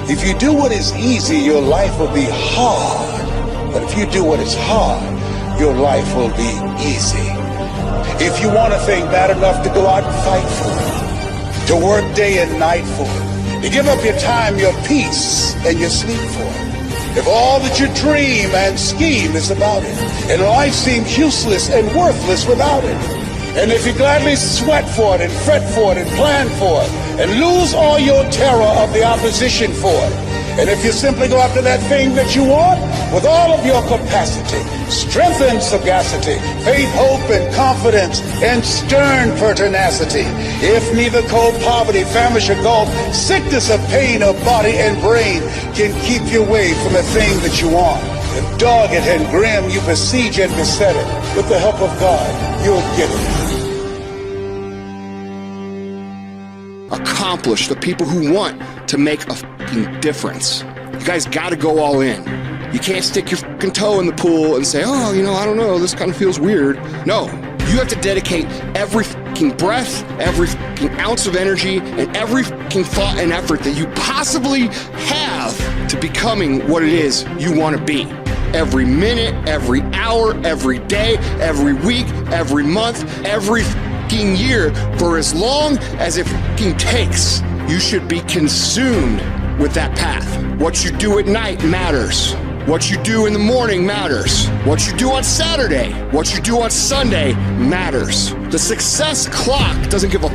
If you do what is easy, your life will be hard. But if you do what is hard, your life will be easy. If you want a thing bad enough to go out and fight for it, to work day and night for it, to give up your time, your peace, and your sleep for it, if all that you dream and scheme is about it, and life seems useless and worthless without it, and if you gladly sweat for it and fret for it and plan for it, and lose all your terror of the opposition for it, and if you simply go after that thing that you want with all of your capacity, strength and sagacity, faith, hope, and confidence, and stern pertinacity, if neither cold poverty, famish, or gulf, sickness or pain of body and brain can keep you away from the thing that you want, if dogged and grim you besiege and beset it, with the help of God, you'll get it. Accomplish the people who want to make a fucking difference. You guys gotta go all in. You can't stick your fucking toe in the pool and say, oh, I don't know, this kind of feels weird. No, you have to dedicate every fucking breath, every fucking ounce of energy, and every fucking thought and effort that you possibly have to becoming what it is you want to be. Every minute, every hour, every day, every week, every month, every year, for as long as it takes. You should be consumed with that path. What you do at night matters. What you do in the morning matters. What you do on Saturday, what you do on Sunday matters. The success clock doesn't give a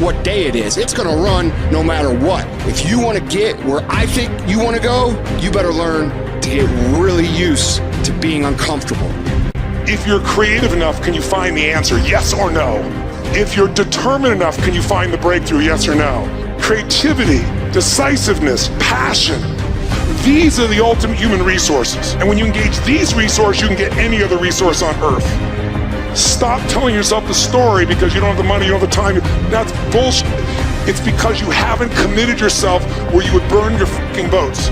what day it is. It's gonna run no matter what. If you want to get where I think you want to go, you better learn to get really used to being uncomfortable. If you're creative enough, can you find the answer, yes or no? If you're determined enough, can you find the breakthrough, yes or no? Creativity, decisiveness, passion. These are the ultimate human resources. And when you engage these resources, you can get any other resource on earth. Stop telling yourself the story because you don't have the money, you don't have the time. That's bullshit. It's because you haven't committed yourself where you would burn your fucking boats.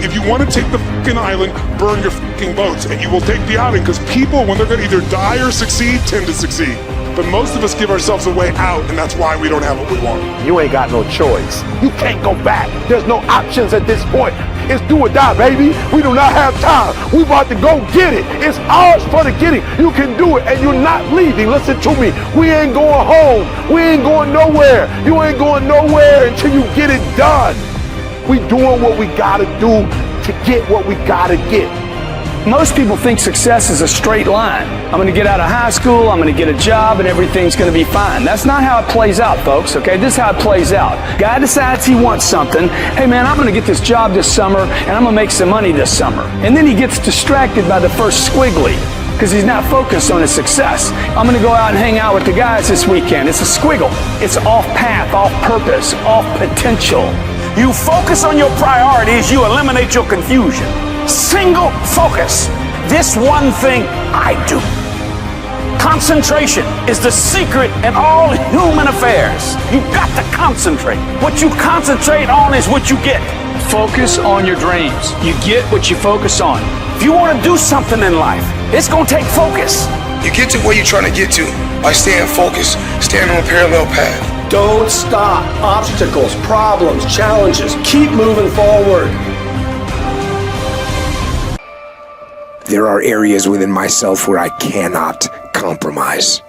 If you want to take the fucking island, burn your fucking boats, and you will take the island, because people, when they're going to either die or succeed, tend to succeed. But most of us give ourselves a way out, and that's why we don't have what we want. You ain't got no choice. You can't go back. There's no options at this point. It's do or die, baby. We do not have time. We about to go get it. It's ours for the getting. You can do it, and you're not leaving. Listen to me. We ain't going home. We ain't going nowhere. You ain't going nowhere until you get it done. We doing what we gotta do to get what we gotta get. Most people think success is a straight line. I'm going to get out of high school, I'm going to get a job, and everything's going to be fine. That's not how it plays out, folks, okay? This is how it plays out. Guy decides he wants something. Hey, man, I'm going to get this job this summer, and I'm going to make some money this summer. And then he gets distracted by the first squiggly because he's not focused on his success. I'm going to go out and hang out with the guys this weekend. It's a squiggle. It's off path, off purpose, off potential. You focus on your priorities, you eliminate your confusion. Single focus. This one thing I do. Concentration is the secret in all human affairs. You've got to concentrate. What you concentrate on is what you get. Focus on your dreams. You get what you focus on. If you want to do something in life, it's going to take focus. You get to where you're trying to get to by staying focused, staying on a parallel path. Don't stop. Obstacles, problems, challenges. Keep moving forward. There are areas within myself where I cannot compromise.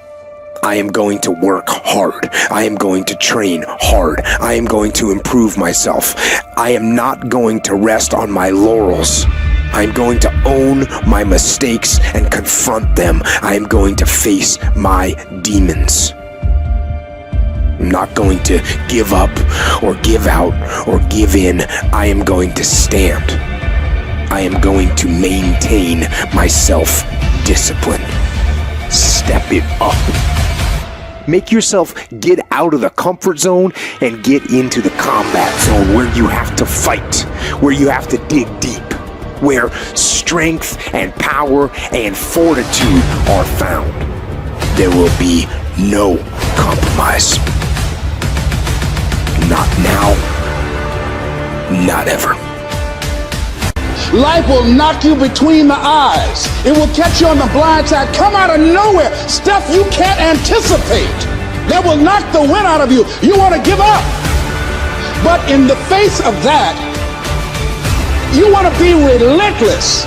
I am going to work hard. I am going to train hard. I am going to improve myself. I am not going to rest on my laurels. I am going to own my mistakes and confront them. I am going to face my demons. I'm not going to give up or give out or give in. I am going to stand. I am going to maintain my self-discipline. Step it up. Make yourself get out of the comfort zone and get into the combat zone where you have to fight, where you have to dig deep, where strength and power and fortitude are found. There will be no compromise. Not now, not ever. Life will knock you between the eyes. It will catch you on the blind side, come out of nowhere, stuff you can't anticipate. That will knock the wind out of you. You want to give up. But in the face of that, You want to be relentless.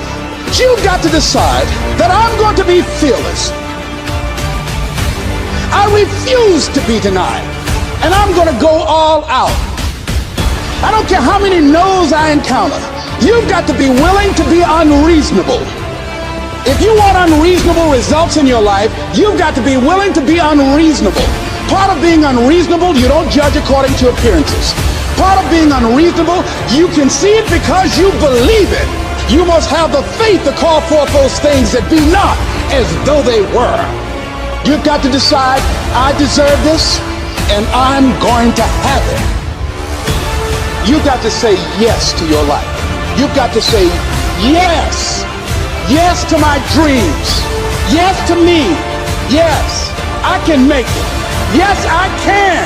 You've got to decide that I'm going to be fearless. I refuse to be denied, and I'm going to go all out. I don't care how many no's I encounter. You've got to be willing to be unreasonable. If you want unreasonable results in your life, you've got to be willing to be unreasonable. Part of being unreasonable, you don't judge according to appearances. Part of being unreasonable, you can see it because you believe it. You must have the faith to call forth those things that be not as though they were. You've got to decide, I deserve this, and I'm going to have it. You've got to say yes to your life. You've got to say yes. Yes to my dreams. Yes to me. Yes, I can make it. Yes, I can.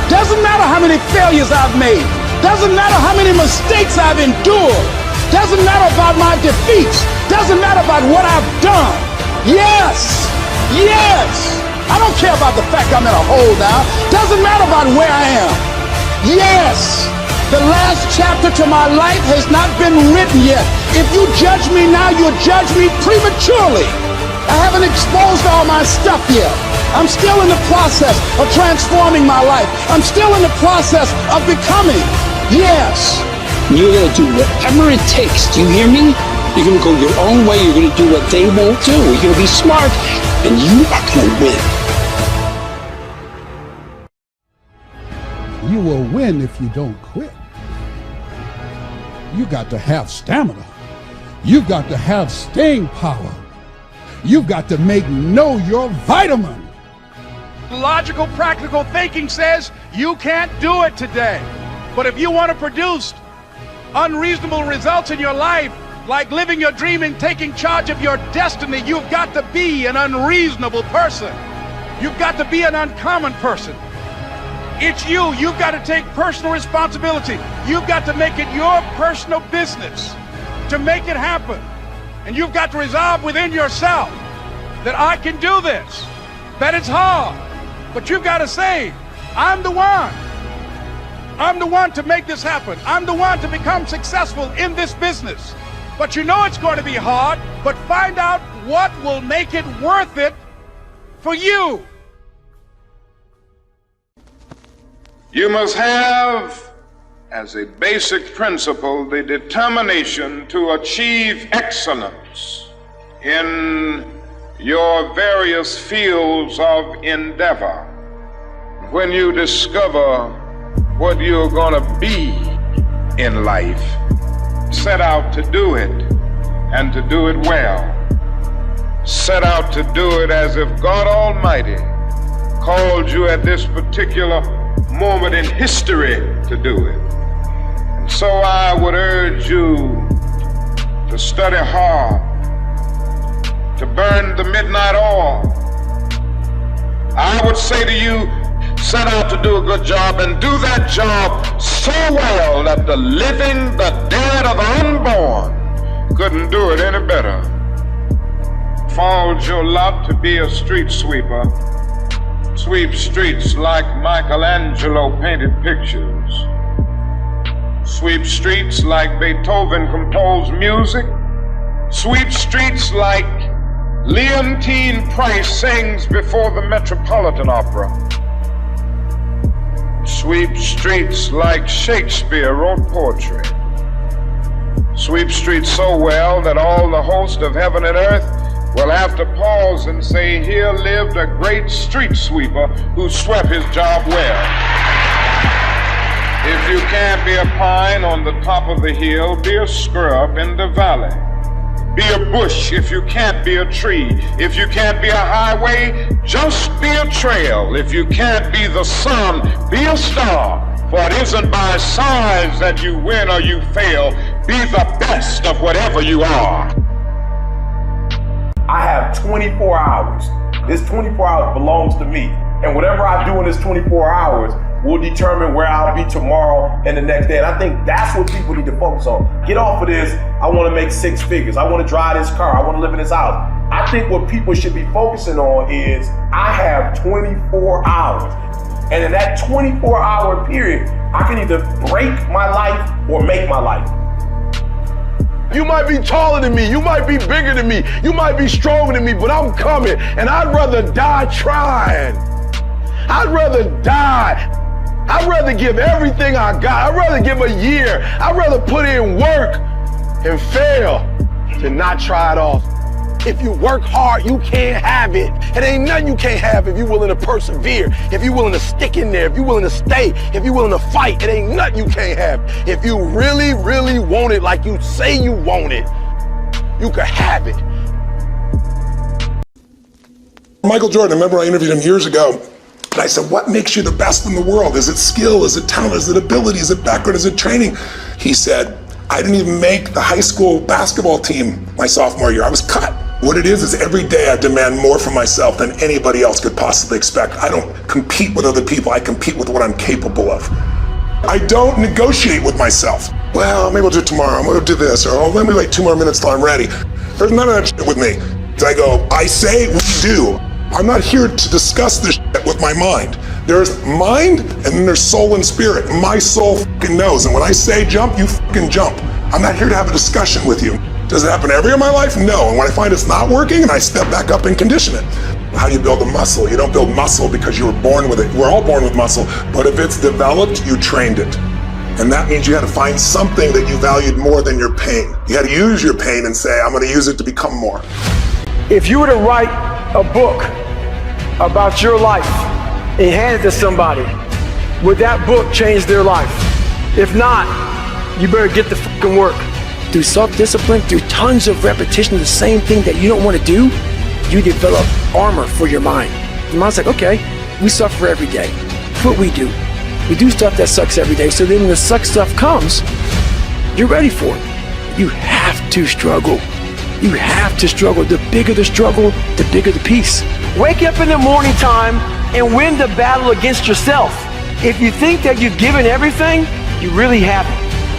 Doesn't matter how many failures I've made. Doesn't matter how many mistakes I've endured. Doesn't matter about my defeats. Doesn't matter about what I've done. Yes, yes. I don't care about the fact I'm in a hole now. Doesn't matter about where I am. Yes. The last chapter to my life has not been written yet. If you judge me now, you'll judge me prematurely. I haven't exposed all my stuff yet. I'm still in the process of transforming my life. I'm still in the process of becoming. Yes. You're going to do whatever it takes. Do you hear me? You're going to go your own way. You're going to do what they won't do. You're going to be smart, and you are going to win. You will win if you don't quit. You got to have stamina. You've got to have staying power. You've got to make no your vitamin. Logical, practical thinking says you can't do it today. But if you want to produce unreasonable results in your life, like living your dream and taking charge of your destiny, you've got to be an unreasonable person. You've got to be an uncommon person. It's you. You've got to take personal responsibility. You've got to make it your personal business to make it happen. And you've got to resolve within yourself that I can do this, that it's hard. But you've got to say, I'm the one. I'm the one to make this happen. I'm the one to become successful in this business. But you know it's going to be hard, but find out what will make it worth it for you. You must have, as a basic principle, the determination to achieve excellence in your various fields of endeavor. When you discover what you're going to be in life, set out to do it, and to do it well. Set out to do it as if God Almighty called you at this particular moment in history to do it. And so I would urge you to study hard, to burn the midnight oil. I would say to you, set out to do a good job and do that job so well that the living, the dead, or the unborn couldn't do it any better. Falls your lot to be a street sweeper. Sweep streets like Michelangelo painted pictures. Sweep streets like Beethoven composed music. Sweep streets like Leontine Price sings before the Metropolitan Opera. Sweep streets like Shakespeare wrote poetry. Sweep streets so well that all the host of heaven and earth will have to pause and say, here lived a great street sweeper who swept his job well. If you can't be a pine on the top of the hill, be a scrub in the valley. Be a bush if you can't be a tree. If you can't be a highway, just be a trail. If you can't be the sun, be a star. For it isn't by size that you win or you fail. Be the best of whatever you are. I have 24 hours. This 24 hours belongs to me. And whatever I do in this 24 hours will determine where I'll be tomorrow and the next day. And I think that's what people need to focus on. Get off of this, I want to make 6 figures. I want to drive this car. I want to live in this house. I think what people should be focusing on is I have 24 hours. And in that 24-hour period, I can either break my life or make my life. You might be taller than me, you might be bigger than me, you might be stronger than me, but I'm coming, and I'd rather die trying. I'd rather die. I'd rather give everything I got. I'd rather give a year. I'd rather put in work and fail than not try it all. If you work hard, you can't have it. It ain't nothing you can't have if you're willing to persevere, if you're willing to stick in there, if you're willing to stay, if you're willing to fight. It ain't nothing you can't have. If you really, really want it like you say you want it, you can have it. Michael Jordan, remember I interviewed him years ago, and I said, what makes you the best in the world? Is it skill? Is it talent? Is it ability? Is it background? Is it training? He said, I didn't even make the high school basketball team my sophomore year. I was cut. What it is every day I demand more from myself than anybody else could possibly expect. I don't compete with other people. I compete with what I'm capable of. I don't negotiate with myself. Well, maybe I'll do it tomorrow. I'm going to do this. Or, oh, let me wait 2 more minutes till I'm ready. There's none of that shit with me. I go, I say, we do. I'm not here to discuss this shit with my mind. There's mind and then there's soul and spirit. My soul fucking knows. And when I say jump, you fucking jump. I'm not here to have a discussion with you. Does it happen every year of my life? No. And when I find it's not working, and I step back up and condition it. How do you build a muscle? You don't build muscle because you were born with it. We're all born with muscle. But if it's developed, you trained it. And that means you had to find something that you valued more than your pain. You had to use your pain and say, I'm going to use it to become more. If you were to write a book about your life and hand it to somebody, would that book change their life? If not, you better get the fucking work. Through self-discipline, through tons of repetition of the same thing that you don't want to do, you develop armor for your mind. Your mind's like, okay, we suffer every day. That's what we do. We do stuff that sucks every day, so then when the suck stuff comes, you're ready for it. You have to struggle. You have to struggle. The bigger the struggle, the bigger the peace. Wake up in the morning time and win the battle against yourself. If you think that you've given everything, you really haven't.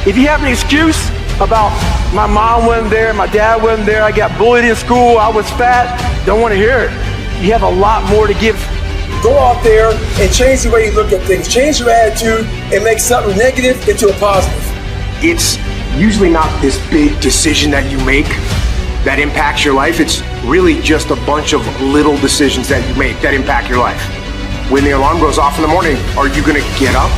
If you have an excuse about my mom wasn't there, my dad wasn't there, I got bullied in school, I was fat, don't want to hear it. You have a lot more to give. Go out there and change the way you look at things. Change your attitude and make something negative into a positive. It's usually not this big decision that you make that impacts your life. It's really just a bunch of little decisions that you make that impact your life. When the alarm goes off in the morning, are you going to get up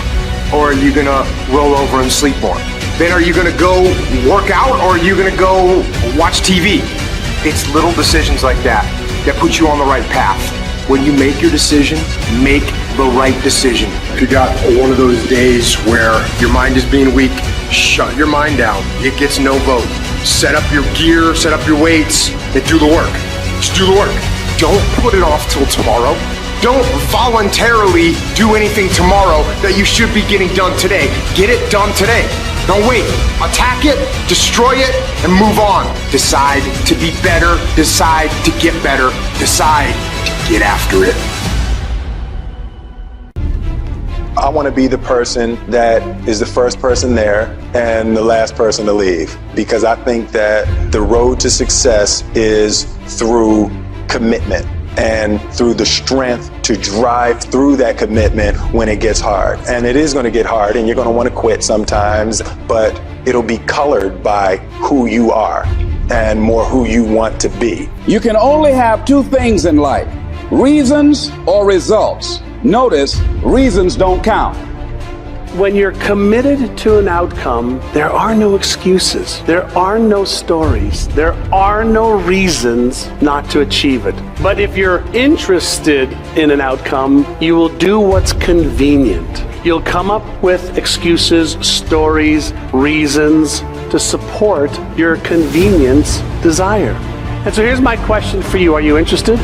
or are you going to roll over and sleep more? Then are you going to go work out or are you going to go watch TV? It's little decisions like that that put you on the right path. When you make your decision, make the right decision. If you got one of those days where your mind is being weak, shut your mind down. It gets no vote. Set up your gear, set up your weights, and do the work. Just do the work. Don't put it off till tomorrow. Don't voluntarily do anything tomorrow that you should be getting done today. Get it done today. Don't wait. Attack it, destroy it, and move on. Decide to be better. Decide to get better. Decide to get after it. I want to be the person that is the first person there and the last person to leave, because I think that the road to success is through commitment and through the strength to drive through that commitment when it gets hard. And it is going to get hard and you're going to want to quit sometimes, but it'll be colored by who you are and more who you want to be. You can only have two things in life, reasons or results. Notice, reasons don't count. When you're committed to an outcome, there are no excuses. There are no stories. There are no reasons not to achieve it. But if you're interested in an outcome, you will do what's convenient. You'll come up with excuses, stories, reasons to support your convenience desire. And so here's my question for you. Are you interested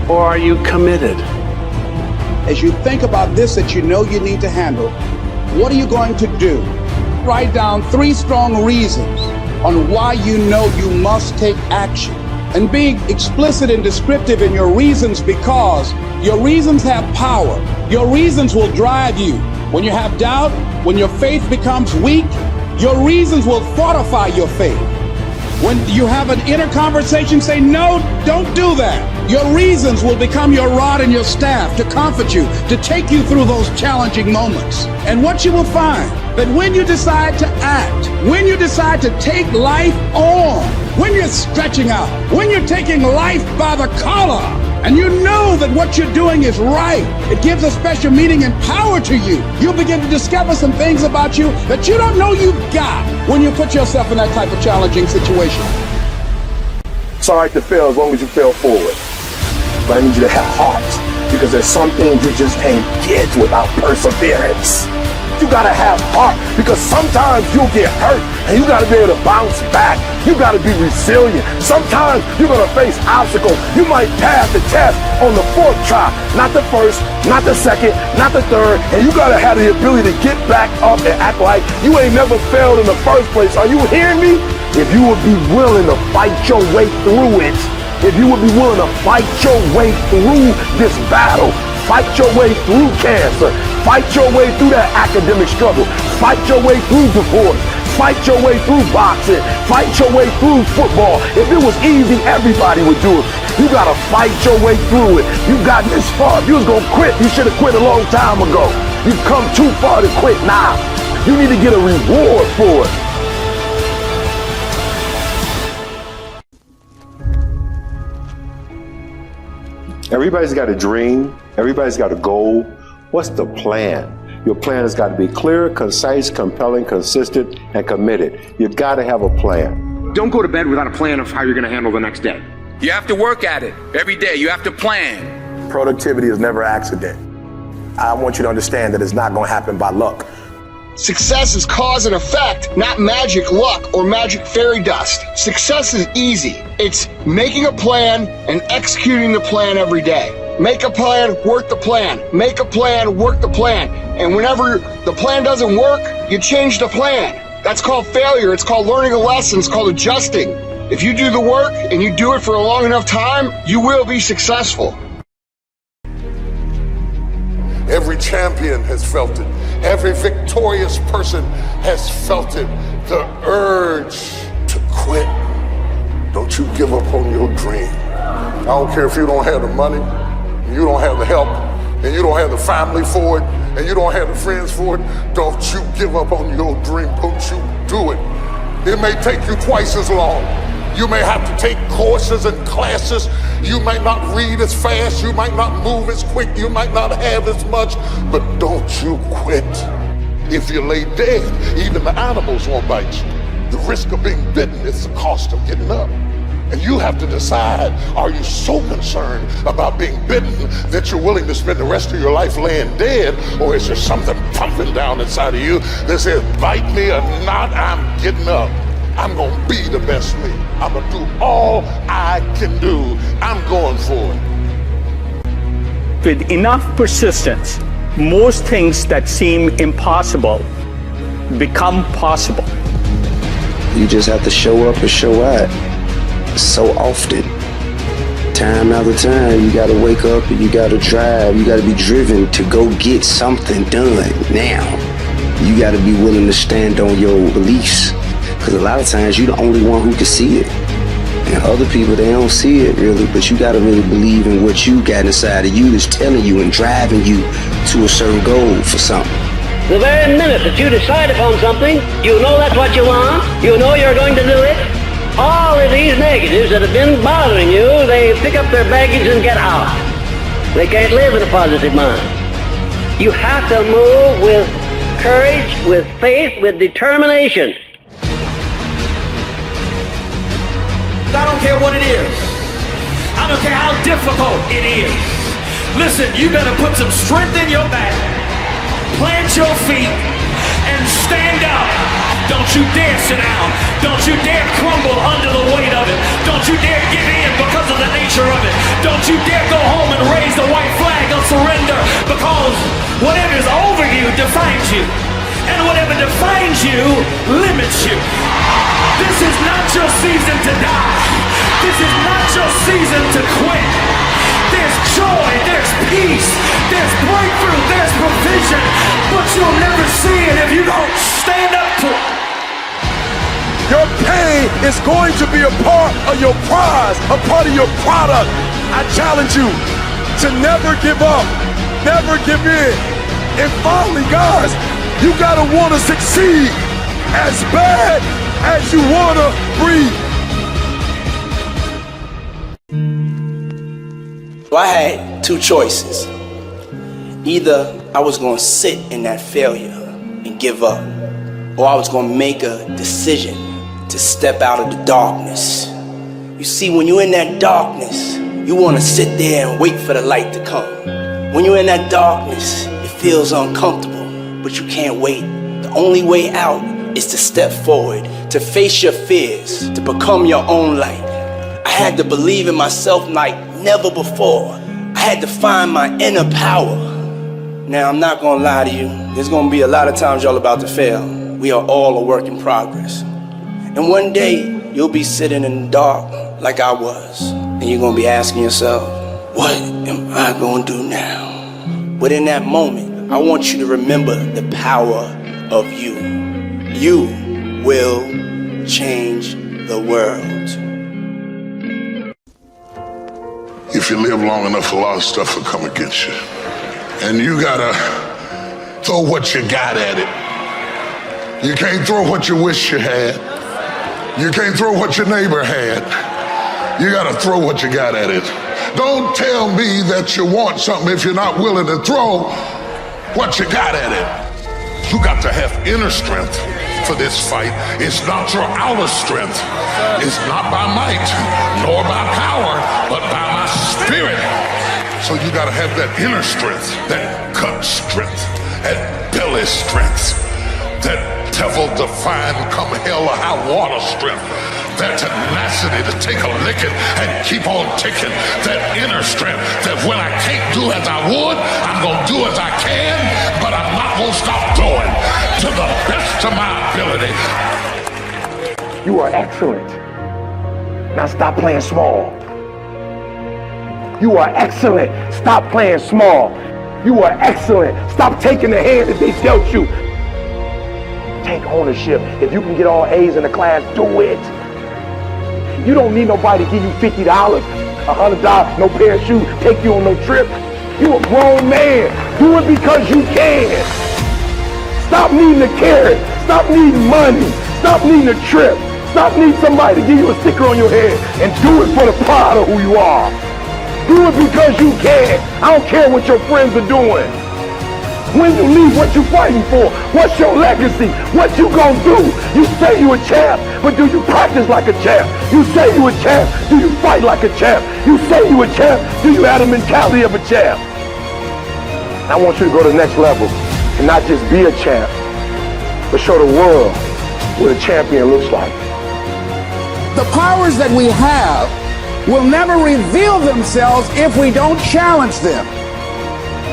or are you committed? As you think about this that you know you need to handle, what are you going to do? Write down 3 strong reasons on why you know you must take action. And be explicit and descriptive in your reasons, because your reasons have power. Your reasons will drive you. When you have doubt, when your faith becomes weak, your reasons will fortify your faith. When you have an inner conversation, say, no, don't do that. Your reasons will become your rod and your staff to comfort you, to take you through those challenging moments. And what you will find, that when you decide to act, when you decide to take life on, when you're stretching out, when you're taking life by the collar, and you know that what you're doing is right, it gives a special meaning and power to you. You'll begin to discover some things about you that you don't know you've got when you put yourself in that type of challenging situation. It's all right to fail as long as you fail forward. But I need you to have heart, because there's some things you just can't get without perseverance. You gotta have heart, because sometimes you'll get hurt and you gotta be able to bounce back. You gotta be resilient. Sometimes you're gonna face obstacles. You might pass the test on the 4th try, not the 1st, not the 2nd, not the 3rd, and you gotta have the ability to get back up and act like you ain't never failed in the first place. Are you hearing me? If you would be willing to fight your way through it, if you would be willing to fight your way through this battle, fight your way through cancer, fight your way through that academic struggle, fight your way through divorce, fight your way through boxing, fight your way through football. If it was easy, everybody would do it. You gotta fight your way through it. You got this far. If you was gonna quit, you should have quit a long time ago. You've come too far to quit now. You need to get a reward for it. Everybody's got a dream. Everybody's got a goal. What's the plan? Your plan has got to be clear, concise, compelling, consistent, and committed. You've got to have a plan. Don't go to bed without a plan of how you're going to handle the next day. You have to work at it every day. You have to plan. Productivity is never an accident. I want you to understand that it's not going to happen by luck. Success is cause and effect, not magic luck or magic fairy dust. Success is easy. It's making a plan and executing the plan every day. Make a plan, work the plan. Make a plan, work the plan. And whenever the plan doesn't work, you change the plan. That's called failure. It's called learning a lesson. It's called adjusting. If you do the work and you do it for a long enough time, you will be successful. Every champion has felt it. Every victorious person has felt it. The urge to quit. Don't you give up on your dream. I don't care if you don't have the money, you don't have the help, and you don't have the family for it, and you don't have the friends for it. Don't you give up on your dream. Don't you do it. It may take you twice as long. You may have to take courses and classes. You might not read as fast. You might not move as quick. You might not have as much, but don't you quit. If you lay dead, even the animals won't bite you. The risk of being bitten is the cost of getting up. And you have to decide, are you so concerned about being bitten that you're willing to spend the rest of your life laying dead? Or is there something pumping down inside of you that says, bite me or not, I'm getting up. I'm gonna be the best me. I'm gonna do all I can do. I'm going for it. With enough persistence, most things that seem impossible become possible. You just have to show up and show out so often. Time after time, you gotta wake up and you gotta drive. You gotta be driven to go get something done now. You gotta be willing to stand on your beliefs. Because a lot of times you're the only one who can see it. And other people, they don't see it really, but you gotta really believe in what you got inside of you that's telling you and driving you to a certain goal for something. The very minute that you decide upon something, you know that's what you want, you know you're going to do it. All of these negatives that have been bothering you, they pick up their baggage and get out. They can't live in a positive mind. You have to move with courage, with faith, with determination. I don't care what it is. I don't care how difficult it is. Listen, you better put some strength in your back, plant your feet, and stand up. Don't you dare sit down. Don't you dare crumble under the weight of it. Don't you dare give in because of the nature of it. Don't you dare go home and raise the white flag of surrender, because whatever is over you defines you. And whatever defines you limits you. This is not your season to die. This is not your season to quit. There's joy, there's peace, there's breakthrough, there's provision, but you'll never see it if you don't stand up to it. Your pain It's going to be a part of your prize, a part of your product. I challenge you to never give up, never give in. And finally, guys, you gotta wanna succeed as bad as you wanna breathe. So I had two choices. Either I was gonna sit in that failure and give up, or I was gonna make a decision to step out of the darkness. You see, when you're in that darkness, you wanna sit there and wait for the light to come. When you're in that darkness, it feels uncomfortable, but you can't wait. The only way out is to step forward, to face your fears, to become your own light. I had to believe in myself like never before. I had to find my inner power. Now, I'm not gonna lie to you. There's gonna be a lot of times y'all about to fail. We are all a work in progress. And one day, you'll be sitting in the dark like I was. And you're gonna be asking yourself, what am I gonna do now? But in that moment, I want you to remember the power of you. You will change the world. If you live long enough, a lot of stuff will come against you. And you gotta throw what you got at it. You can't throw what you wish you had. You can't throw what your neighbor had. You gotta throw what you got at it. Don't tell me that you want something if you're not willing to throw what you got at it. You got to have inner strength for this fight. It's not your outer strength. It's not by might, nor by power, but by my spirit. So you gotta have that inner strength, that gut strength, that belly strength, that devil-defying come hell or high water strength, that tenacity to take a licking and keep on ticking, that inner strength, that when I can't do as I would, I'm gonna do as I can, but I'm not gonna stop doing to the best of my ability. You are excellent. Now stop playing small. You are excellent. Stop playing small. You are excellent. Stop taking the hand that they dealt you. Take ownership. If you can get all A's in the class, do it. You don't need nobody to give you $50, $100, no pair of shoes, take you on no trip. You a grown man. Do it because you can. Stop needing a carrot. Stop needing money. Stop needing a trip. Stop needing somebody to give you a sticker on your head and do it for the pride of who you are. Do it because you can. I don't care what your friends are doing. When you leave, what you fighting for? What's your legacy? What you gonna do? You say you a champ, but do you practice like a champ? You say you a champ, do you fight like a champ? You say you a champ, do you have the mentality of a champ? I want you to go to the next level and not just be a champ, but show the world what a champion looks like. The powers that we have will never reveal themselves if we don't challenge them.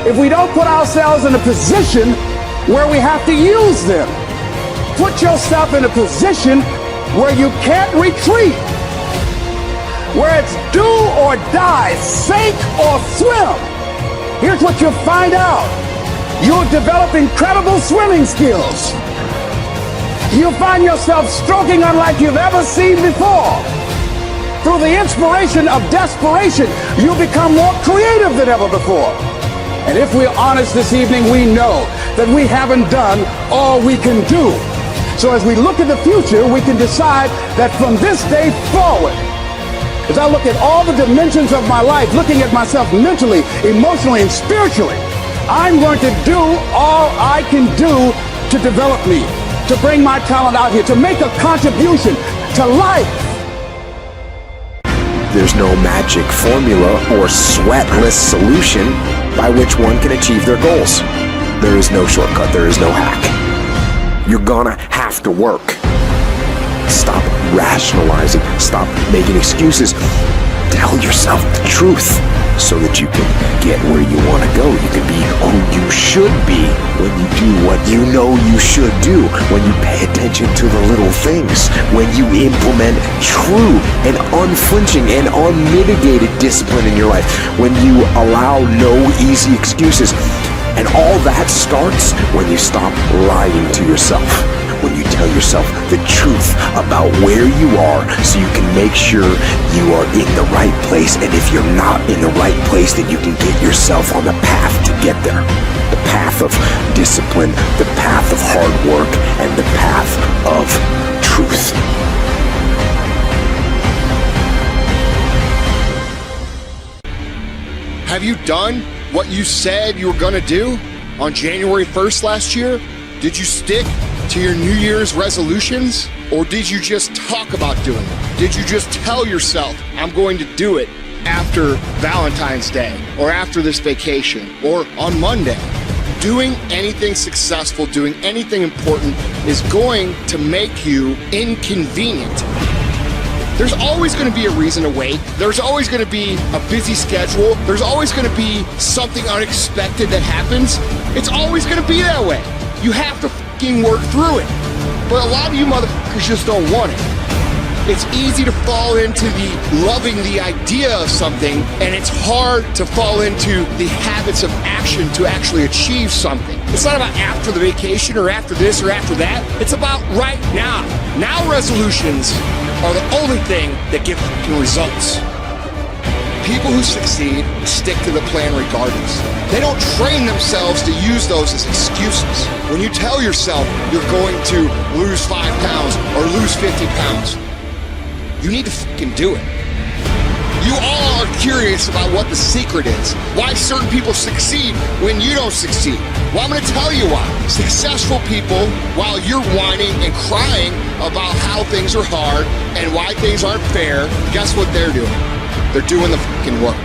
If we don't put ourselves in a position where we have to use them. Put yourself in a position where you can't retreat, where it's do or die, sink or swim. Here's what you'll find out. You'll develop incredible swimming skills. You'll find yourself stroking unlike you've ever seen before. Through the inspiration of desperation, you'll become more creative than ever before. And if we're honest this evening, we know that we haven't done all we can do. So as we look at the future, we can decide that from this day forward, as I look at all the dimensions of my life, looking at myself mentally, emotionally, and spiritually, I'm going to do all I can do to develop me, to bring my talent out here, to make a contribution to life. There's no magic formula or sweatless solution by which one can achieve their goals. There is no shortcut, there is no hack. You're gonna have to work. Stop rationalizing, stop making excuses. Tell yourself the truth so that you can get where you want to go. You can be who you should be when you do what you know you should do, when you pay attention to the little things, when you implement true and unflinching and unmitigated discipline in your life, when you allow no easy excuses. And all that starts when you stop lying to yourself, when you tell yourself the truth about where you are so you can make sure you are in the right place. And if you're not in the right place, then you can get yourself on the path to get there. The path of discipline, the path of hard work, and the path of truth. Have you done what you said you were going to do on January 1st last year? Did you stick to your New Year's resolutions? Or did you just talk about doing it? Did you just tell yourself, I'm going to do it after Valentine's Day, or after this vacation, or on Monday? Doing anything successful, doing anything important is going to make you inconvenient. There's always going to be a reason to wait. There's always going to be a busy schedule. There's always going to be something unexpected that happens. It's always going to be that way. You have to fucking work through it. But a lot of you motherfuckers just don't want it. It's easy to fall into the loving the idea of something, and it's hard to fall into the habits of action to actually achieve something. It's not about after the vacation or after this or after that. It's about right now. Now resolutions are the only thing that give fucking results. People who succeed stick to the plan regardless. They don't train themselves to use those as excuses. When you tell yourself you're going to lose 5 pounds or lose 50 pounds, you need to fucking do it. You all are curious about what the secret is. Why certain people succeed when you don't succeed. Well, I'm going to tell you why. Successful people, while you're whining and crying about how things are hard and why things aren't fair, guess what they're doing? They're doing the fucking work.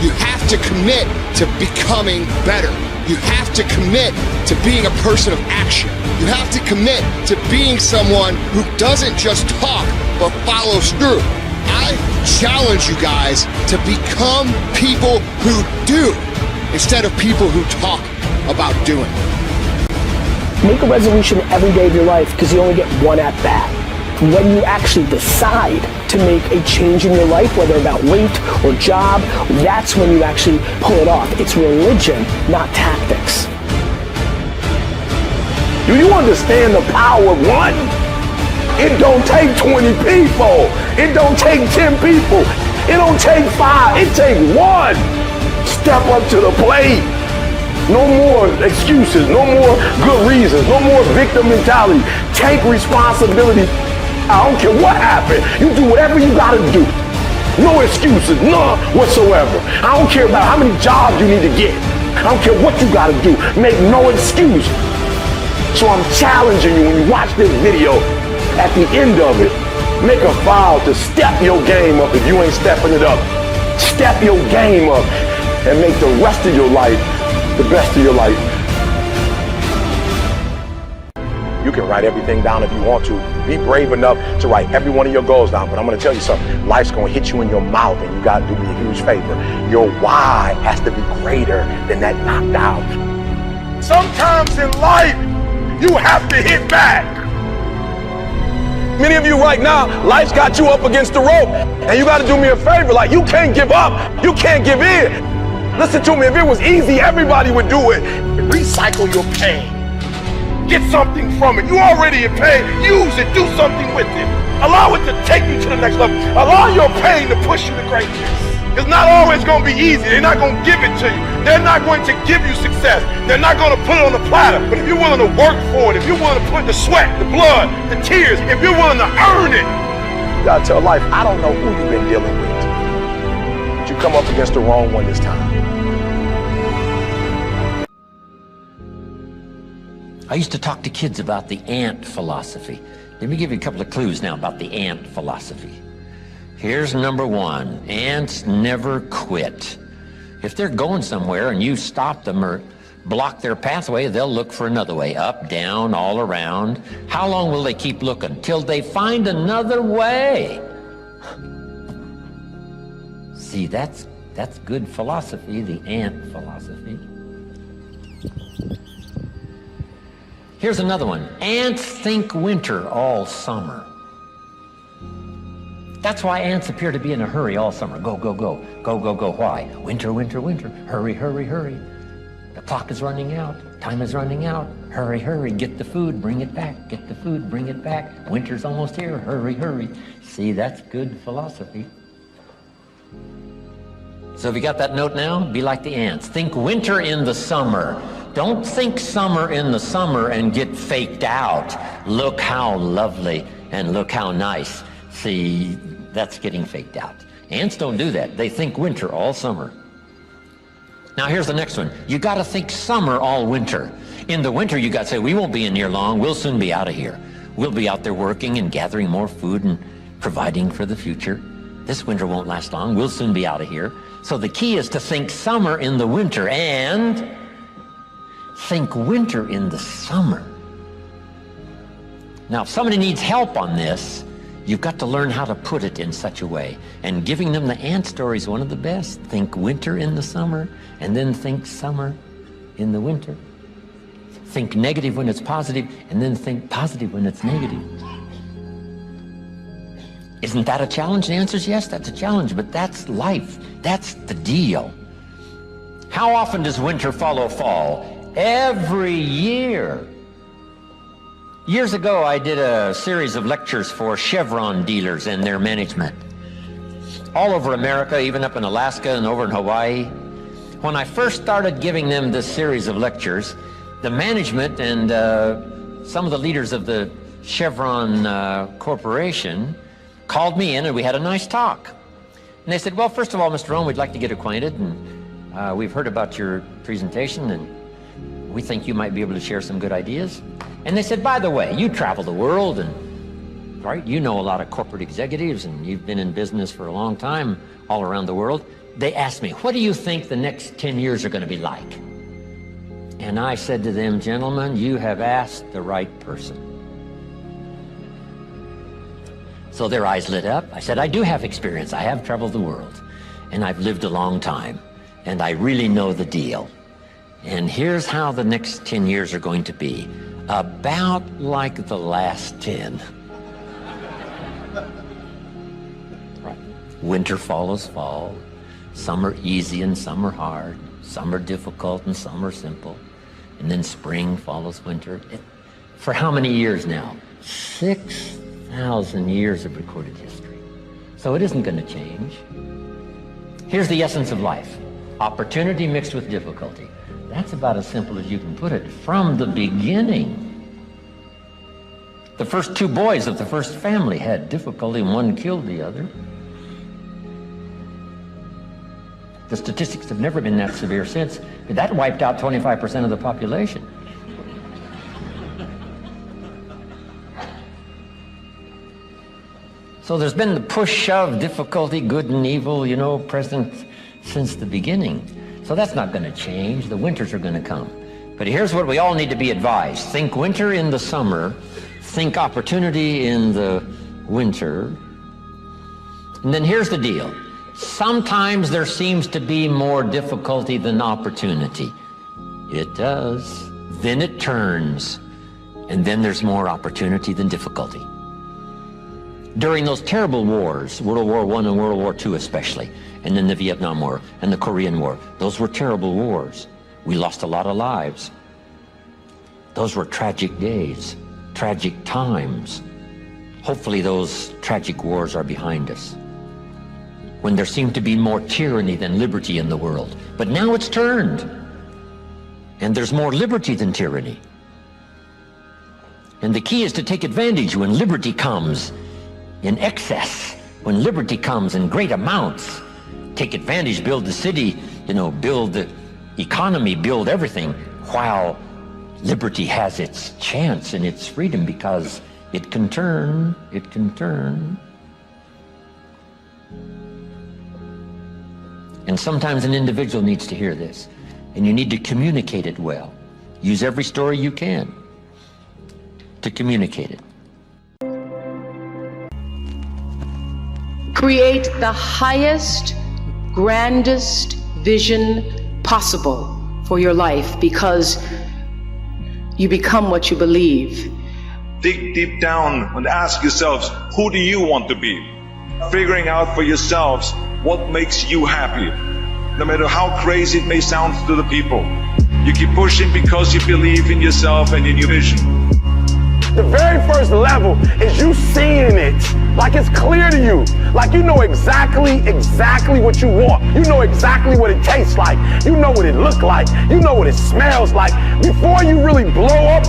You have to commit to becoming better. You have to commit to being a person of action. You have to commit to being someone who doesn't just talk, but follows through. I challenge you guys to become people who do instead of people who talk about doing. Make a resolution every day of your life because you only get one at bat. When you actually decide to make a change in your life, whether about weight or job, that's when you actually pull it off. It's religion, not tactics. Do you understand the power of one? It don't take 20 people. It don't take 10 people. It don't take 5. It take one. Step up to the plate. No more excuses. No more good reasons. No more victim mentality. Take responsibility. I don't care what happened. You do whatever you gotta do. No excuses, none whatsoever. I don't care about how many jobs you need to get. I don't care what you gotta do. Make no excuse. So I'm challenging you when you watch this video, at the end of it, make a vow to step your game up if you ain't stepping it up. Step your game up and make the rest of your life the best of your life. You can write everything down if you want to. Be brave enough to write every one of your goals down. But I'm going to tell you something. Life's going to hit you in your mouth, and you got to do me a huge favor. Your why has to be greater than that knocked out. Sometimes in life, you have to hit back. Many of you right now, life's got you up against the rope, and you got to do me a favor. Like, you can't give up. You can't give in. Listen to me. If it was easy, everybody would do it. Recycle your pain. Get something from it. You already in pain. Use it. Do something with it. Allow it to take you to the next level. Allow your pain to push you to greatness. It's not always going to be easy. They're not going to give it to you. They're not going to give you success. They're not going to put it on the platter. But if you're willing to work for it, if you're willing to put the sweat, the blood, the tears, if you're willing to earn it, you got to tell life, I don't know who you've been dealing with, but you come up against the wrong one this time. I used to talk to kids about the ant philosophy. Let me give you a couple of clues now about the ant philosophy. Here's number 1. Ants never quit. If they're going somewhere and you stop them or block their pathway, they'll look for another way, up, down, all around. How long will they keep looking? Till they find another way. See, that's good philosophy, the ant philosophy. Here's another one. Ants think winter all summer. That's why ants appear to be in a hurry all summer. Go, go, go. Go, go, go. Why? Winter, winter, winter. Hurry, hurry, hurry. The clock is running out. Time is running out. Hurry, hurry, get the food, bring it back. Get the food, bring it back. Winter's almost here. Hurry, hurry. See, that's good philosophy. So have you got that note now? Be like the ants. Think winter in the summer. Don't think summer in the summer and get faked out. Look how lovely and look how nice. See, that's getting faked out. Ants don't do that. They think winter all summer. Now here's the next one. You got to think summer all winter. In the winter, you got to say, we won't be in here long. We'll soon be out of here. We'll be out there working and gathering more food and providing for the future. This winter won't last long. We'll soon be out of here. So the key is to think summer in the winter and think winter in the summer. Now, if somebody needs help on this, you've got to learn how to put it in such a way. And giving them the ant story is one of the best. Think winter in the summer, and then think summer in the winter. Think negative when it's positive, and then think positive when it's negative. Isn't that a challenge? The answer is yes, that's a challenge, but that's life. That's the deal. How often does winter follow fall? Every year. Years ago, I did a series of lectures for Chevron dealers and their management. All over America, even up in Alaska and over in Hawaii. When I first started giving them this series of lectures, the management and some of the leaders of the Chevron Corporation called me in and we had a nice talk. And they said, well, first of all, Mr. Rohn, we'd like to get acquainted, and we've heard about your presentation, and we think you might be able to share some good ideas. And they said, by the way, you travel the world, and right, you know a lot of corporate executives, and you've been in business for a long time all around the world. They asked me, what do you think the next 10 years are going to be like? And I said to them, gentlemen, you have asked the right person. So their eyes lit up. I said, I do have experience. I have traveled the world, and I've lived a long time, and I really know the deal. And here's how the next 10 years are going to be. About like the last 10. Right. Winter follows fall. Some are easy and some are hard. Some are difficult and some are simple. And then spring follows winter. For how many years now? 6,000 years of recorded history. So it isn't going to change. Here's the essence of life. Opportunity mixed with difficulty. That's about as simple as you can put it from the beginning. The first two boys of the first family had difficulty and one killed the other. The statistics have never been that severe since. That wiped out 25% of the population. So there's been the push, shove, difficulty, good and evil, you know, present since the beginning. So that's not going to change. The winters are going to come. But here's what we all need to be advised. Think winter in the summer. Think opportunity in the winter. And then here's the deal. Sometimes there seems to be more difficulty than opportunity. It does. Then it turns. And then there's more opportunity than difficulty. During those terrible wars, World War I and World War II especially, and then the Vietnam War and the Korean War, those were terrible wars. We lost a lot of lives. Those were tragic days, tragic times. Hopefully those tragic wars are behind us. When there seemed to be more tyranny than liberty in the world. But now it's turned. And there's more liberty than tyranny. And the key is to take advantage when liberty comes in excess, when liberty comes in great amounts. Take advantage, build the city, you know, build the economy, build everything, while liberty has its chance and its freedom, because it can turn, it can turn. And sometimes an individual needs to hear this, and you need to communicate it well. Use every story you can to communicate it. Create the highest, grandest vision possible for your life, because you become what you believe. Dig deep down and ask yourselves, who do you want to be? Figuring out for yourselves what makes you happy. No matter how crazy it may sound to the people, You keep pushing because you believe in yourself and in your vision. The very first level is you seeing it like it's clear to you. Like you know exactly what you want. You know exactly what it tastes like. You know what it looks like. You know what it smells like. Before you really blow up,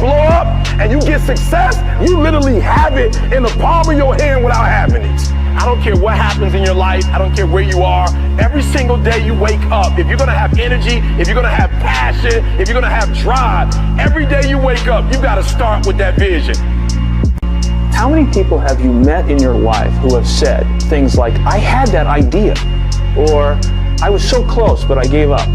and you get success, you literally have it in the palm of your hand without having it. I don't care what happens in your life. I don't care where you are. Every single day you wake up, if you're gonna have energy, if you're gonna have passion, if you're gonna have drive, every day you wake up, you gotta start with that vision. How many people have you met in your life who have said things like, I had that idea, or I was so close, but I gave up?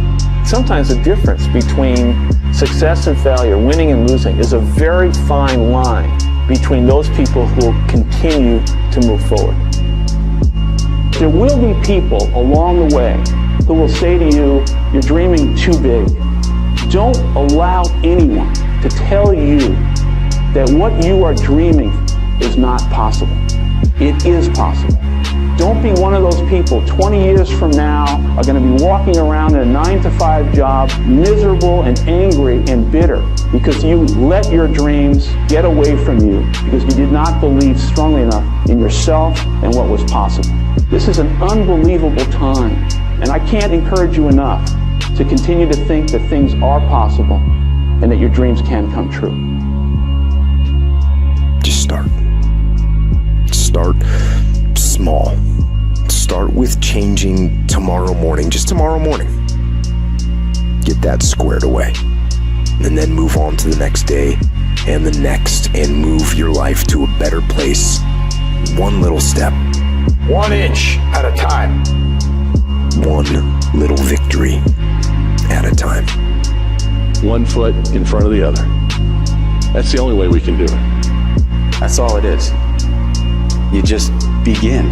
Sometimes the difference between success and failure, winning and losing, is a very fine line between those people who will continue to move forward. There will be people along the way who will say to you, you're dreaming too big. Don't allow anyone to tell you that what you are dreaming is not possible. It is possible. Don't be one of those people 20 years from now are going to be walking around in a 9-to-5 job, miserable and angry and bitter because you let your dreams get away from you because you did not believe strongly enough in yourself and what was possible. This is an unbelievable time, and I can't encourage you enough to continue to think that things are possible and that your dreams can come true. Just start. Start small. Start with changing tomorrow morning, just tomorrow morning. Get that squared away. And then move on to the next day and the next, and move your life to a better place. One little step. 1 inch at a time. One little victory at a time. 1 foot in front of the other. That's the only way we can do it. That's all it is. You just begin.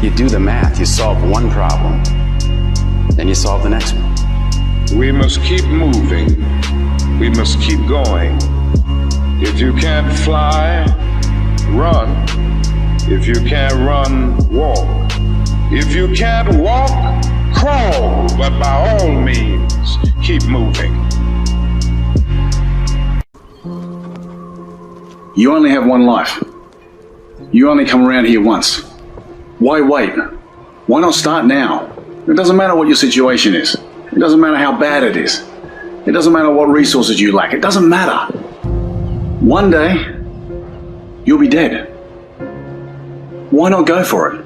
You do the math. You solve one problem, then you solve the next one. We must keep moving. We must keep going. If you can't fly, run. If you can't run, walk. If you can't walk, crawl. But by all means, keep moving. You only have one life. You only come around here once. Why wait? Why not start now? It doesn't matter what your situation is. It doesn't matter how bad it is. It doesn't matter what resources you lack. It doesn't matter. One day, you'll be dead. Why not go for it?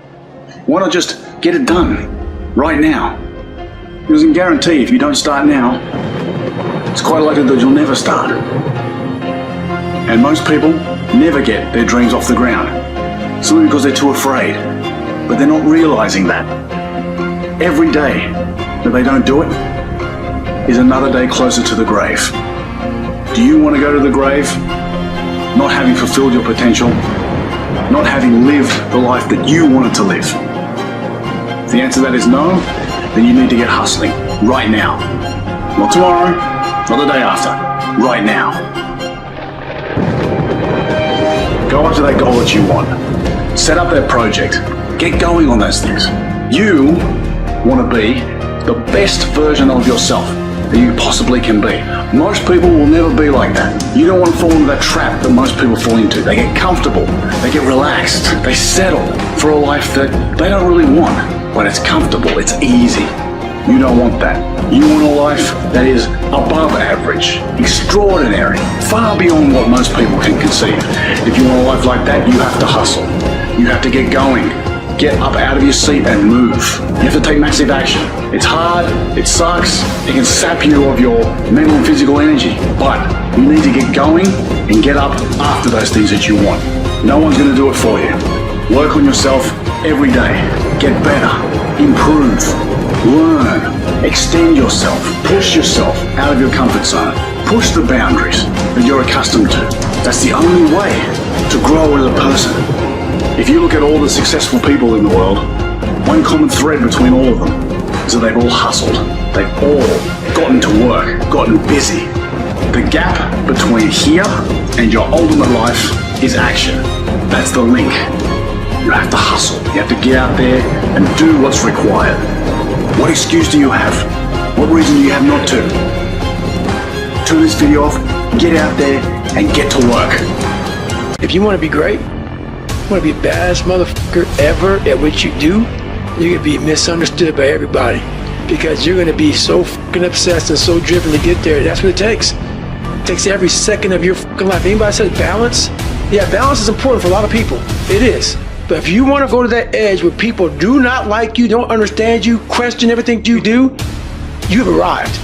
Why not just get it done right now? Because I can guarantee if you don't start now, it's quite likely that you'll never start. And most people never get their dreams off the ground, simply because they're too afraid. But they're not realizing that. Every day that they don't do it is another day closer to the grave. Do you want to go to the grave not having fulfilled your potential, not having lived the life that you wanted to live? If the answer to that is no, then you need to get hustling right now. Not tomorrow, not the day after, right now. Go after that goal that you want. Set up that project. Get going on those things. You want to be the best version of yourself that you possibly can be. Most people will never be like that. You don't want to fall into that trap that most people fall into. They get comfortable, they get relaxed, they settle for a life that they don't really want, but it's comfortable, it's easy. You don't want that. You want a life that is above average, extraordinary, far beyond what most people can conceive. If you want a life like that, you have to hustle. You have to get going. Get up out of your seat and move. You have to take massive action. It's hard, it sucks, it can sap you of your mental and physical energy, but you need to get going and get up after those things that you want. No one's going to do it for you. Work on yourself every day. Get better, improve, learn, extend yourself, push yourself out of your comfort zone. Push the boundaries that you're accustomed to. That's the only way to grow as a person. If you look at all the successful people in the world, one common thread between all of them is that they've all hustled. They've all gotten to work, gotten busy. The gap between here and your ultimate life is action. That's the link. You have to hustle. You have to get out there and do what's required. What excuse do you have? What reason do you have not to? turn this video off, get out there, and get to work. If you want to be great, want to be the baddest motherfucker ever at what you do, you're going to be misunderstood by everybody because you're going to be so fucking obsessed and so driven to get there. That's what it takes. It takes every second of your fucking life. Anybody says balance? Yeah, balance is important for a lot of people. It is. But if you want to go to that edge where people do not like you, don't understand you, question everything you do, you've arrived.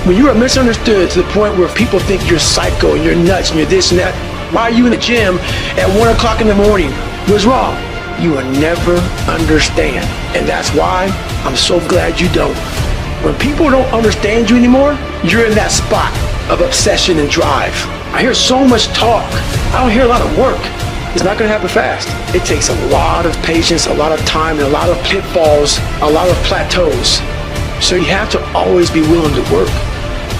When you are misunderstood to the point where people think you're psycho and you're nuts and you're this and that, why are you in the gym at 1 o'clock in the morning? What's wrong? You will never understand. And that's why I'm so glad you don't. When people don't understand you anymore, you're in that spot of obsession and drive. I hear so much talk. I don't hear a lot of work. It's not gonna happen fast. It takes a lot of patience, a lot of time, and a lot of pitfalls, a lot of plateaus. So you have to always be willing to work.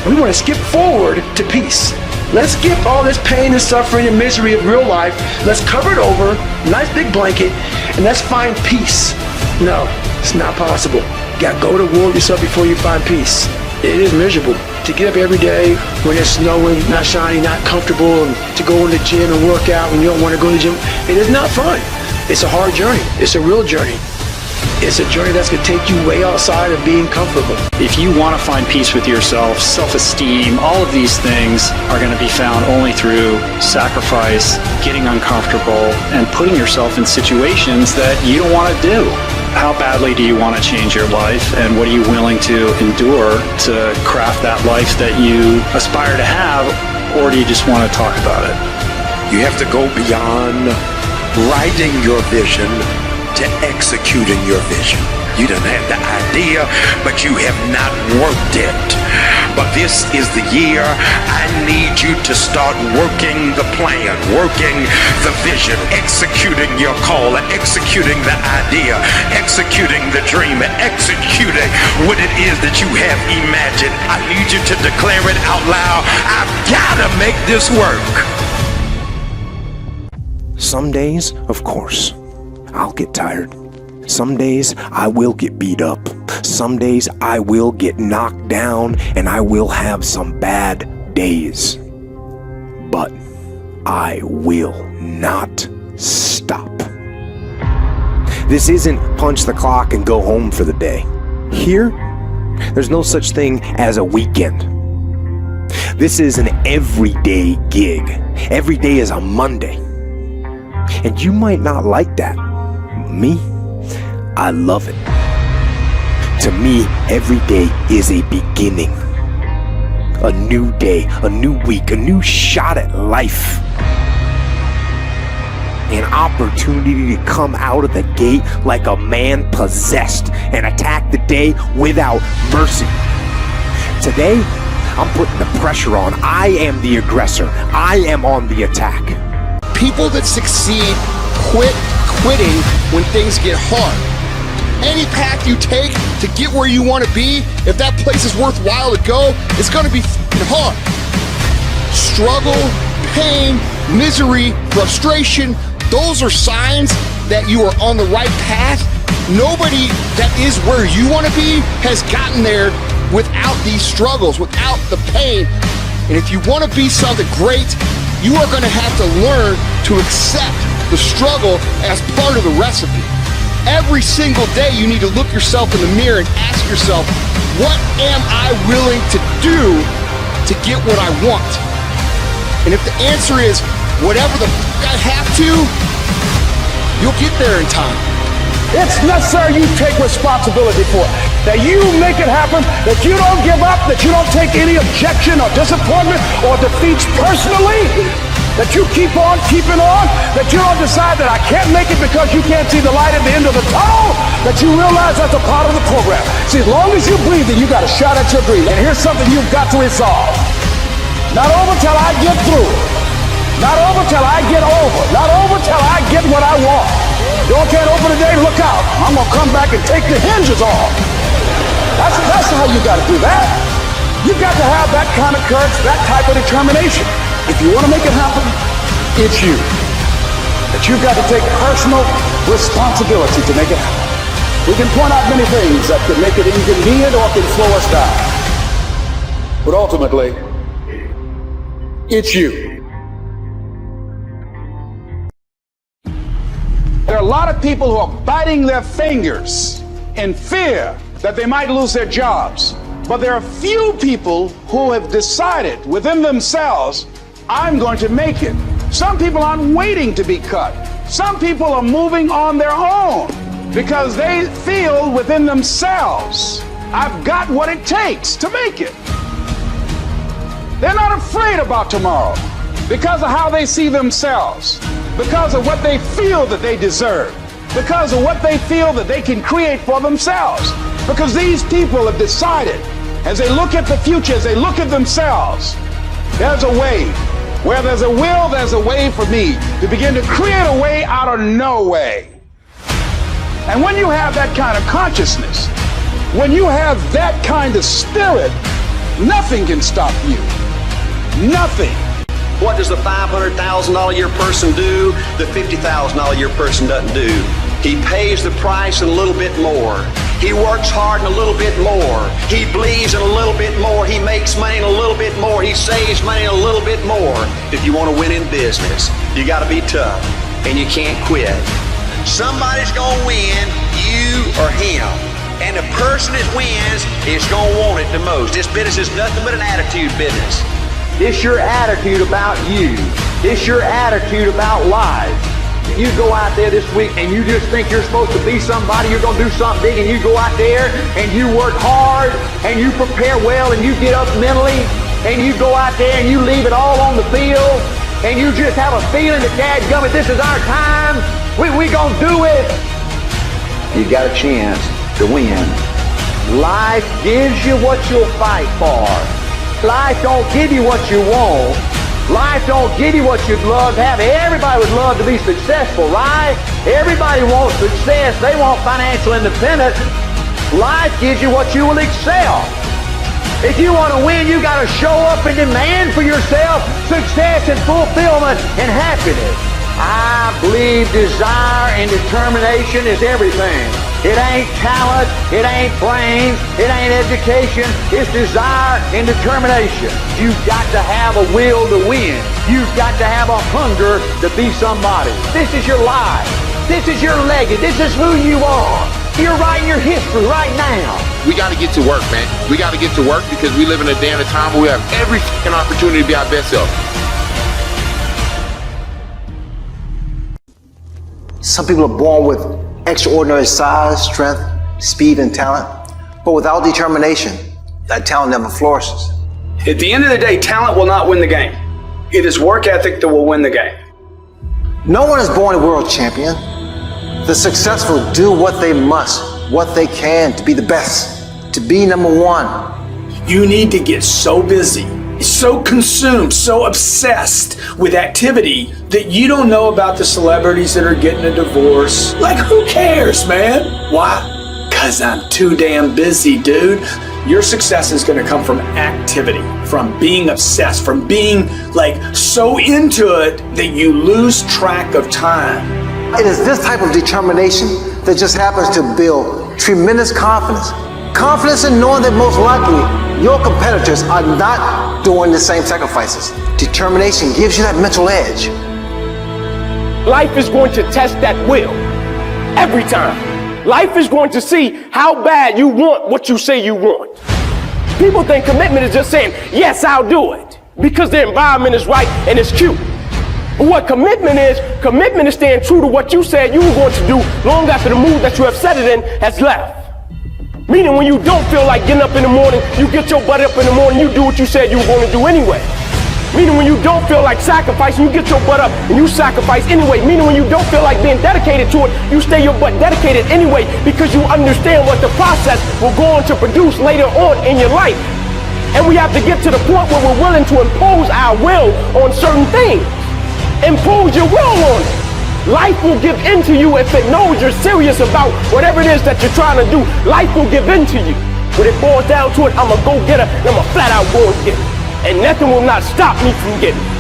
We wanna skip forward to peace. Let's skip all this pain and suffering and misery of real life. Let's cover it over, nice big blanket, and let's find peace. No, it's not possible. You gotta go to war with yourself before you find peace. It is miserable to get up every day when it's snowing, not shiny, not comfortable, and to go in the gym and work out when you don't want to go to the gym. It is not fun. It's a hard journey. It's a real journey. It's a journey that's going to take you way outside of being comfortable. If you want to find peace with yourself, self-esteem, all of these things are going to be found only through sacrifice, getting uncomfortable, and putting yourself in situations that you don't want to do. How badly do you want to change your life, and what are you willing to endure to craft that life that you aspire to have, or do you just want to talk about it? You have to go beyond writing your vision to executing your vision. You don't have the idea, but you have not worked it. But this is the year I need you to start working the plan, working the vision, executing your call, executing the idea, executing the dream, executing what it is that you have imagined. I need you to declare it out loud. I've got to make this work. Some days, of course, I'll get tired. Some days I will get beat up. Some days I will get knocked down, and I will have some bad days. But I will not stop. This isn't punch the clock and go home for the day. Here, there's no such thing as a weekend. This is an everyday gig. Every day is a Monday. And you might not like that. Me, I love it. To me, every day is a beginning. A new day, a new week, a new shot at life. An opportunity to come out of the gate like a man possessed and attack the day without mercy. Today, I'm putting the pressure on. I am the aggressor. I am on the attack. People that succeed quit quitting when things get hard. Any path you take to get where you want to be, if that place is worthwhile to go, it's going to be hard. Struggle, pain, misery, frustration, those are signs that you are on the right path. Nobody that is where you want to be has gotten there without these struggles, without the pain. And if you want to be something great, you are going to have to learn to accept the struggle as part of the recipe. Every single day you need to look yourself in the mirror and ask yourself, what am I willing to do to get what I want? And if the answer is, whatever the I have to, you'll get there in time. It's necessary you take responsibility for it. That you make it happen, that you don't give up, that you don't take any objection or disappointment or defeats personally, that you keep on keeping on, that you don't decide that I can't make it because you can't see the light at the end of the tunnel, that you realize that's a part of the program. See, as long as you're breathing, you got a shot at your dream. And here's something you've got to resolve. Not over till I get through. Not over till I get over. Not over till I get what I want. Door can't open today, look out. I'm going to come back and take the hinges off. That's how you got to do that. You got to have that kind of courage, that type of determination. If you want to make it happen, it's you. But you've got to take personal responsibility to make it happen. We can point out many things that can make it inconvenient or can slow us down. But ultimately, It's you. There are a lot of people who are biting their fingers in fear that they might lose their jobs. But there are few people who have decided within themselves, I'm going to make it. Some people aren't waiting to be cut. Some people are moving on their own because they feel within themselves, I've got what it takes to make it. They're not afraid about tomorrow because of how they see themselves, because of what they feel that they deserve, because of what they feel that they can create for themselves. Because these people have decided, as they look at the future, as they look at themselves, there's a way. Where there's a will, there's a way for me to begin to create a way out of no way. And when you have that kind of consciousness, when you have that kind of spirit, nothing can stop you. Nothing. What does the $500,000 a year person do the $50,000 a year person doesn't do? He pays the price and a little bit more. He works hard and a little bit more. He believes in a little bit more. He makes money and a little bit more. He saves money and a little bit more. If you want to win in business, you got to be tough and you can't quit. Somebody's going to win, you or him. And the person that wins is going to want it the most. This business is nothing but an attitude business. It's your attitude about you. It's your attitude about life. You go out there this week and you just think you're supposed to be somebody, you're going to do something big, and you go out there and you work hard and you prepare well and you get up mentally and you go out there and you leave it all on the field and you just have a feeling that dadgummit, this is our time, we going to do it. You got a chance to win. Life gives you what you'll fight for. Life don't give you what you want. Life don't give you what you'd love to have. Everybody would love to be successful, right? Everybody wants success. They want financial independence. Life gives you what you will excel. If you want to win, you got to show up and demand for yourself success and fulfillment and happiness. I believe desire and determination is everything. It ain't talent, it ain't brains, it ain't education, it's desire and determination. You've got to have a will to win. You've got to have a hunger to be somebody. This is your life. This is your legacy. This is who you are. You're writing your history right now. We got to get to work, man. We got to get to work because we live in a day and a time where we have every fucking opportunity to be our best self. Some people are born with extraordinary size, strength, speed, and talent, but without determination, that talent never flourishes. At the end of the day, talent will not win the game. It is work ethic that will win the game. No one is born a world champion. The successful do what they must, what they can to be the best, to be number one. You need to get so busy, so consumed, so obsessed with activity that you don't know about the celebrities that are getting a divorce. Like, who cares, man? Why? Because I'm too damn busy, dude. Your success is going to come from activity, from being obsessed, from being like so into it that you lose track of time. It is this type of determination that just happens to build tremendous confidence. Confidence in knowing that most likely your competitors are not doing the same sacrifices. Determination gives you that mental edge. Life is going to test that will every time. Life is going to see how bad you want what you say you want. People think commitment is just saying, yes, I'll do it, because the environment is right and it's cute. But what commitment is staying true to what you said you were going to do long after the mood that you have set it in has left. Meaning when you don't feel like getting up in the morning, you get your butt up in the morning, you do what you said you were going to do anyway. Meaning when you don't feel like sacrificing, you get your butt up and you sacrifice anyway. Meaning when you don't feel like being dedicated to it, you stay your butt dedicated anyway, because you understand what the process will go on to produce later on in your life. And we have to get to the point where we're willing to impose our will on certain things. Impose your will on it. Life will give in to you if it knows you're serious about whatever it is that you're trying to do. Life will give in to you. When it boils down to it, I'm a go-getter and I'm a flat out go and get it. And nothing will not stop me from getting it.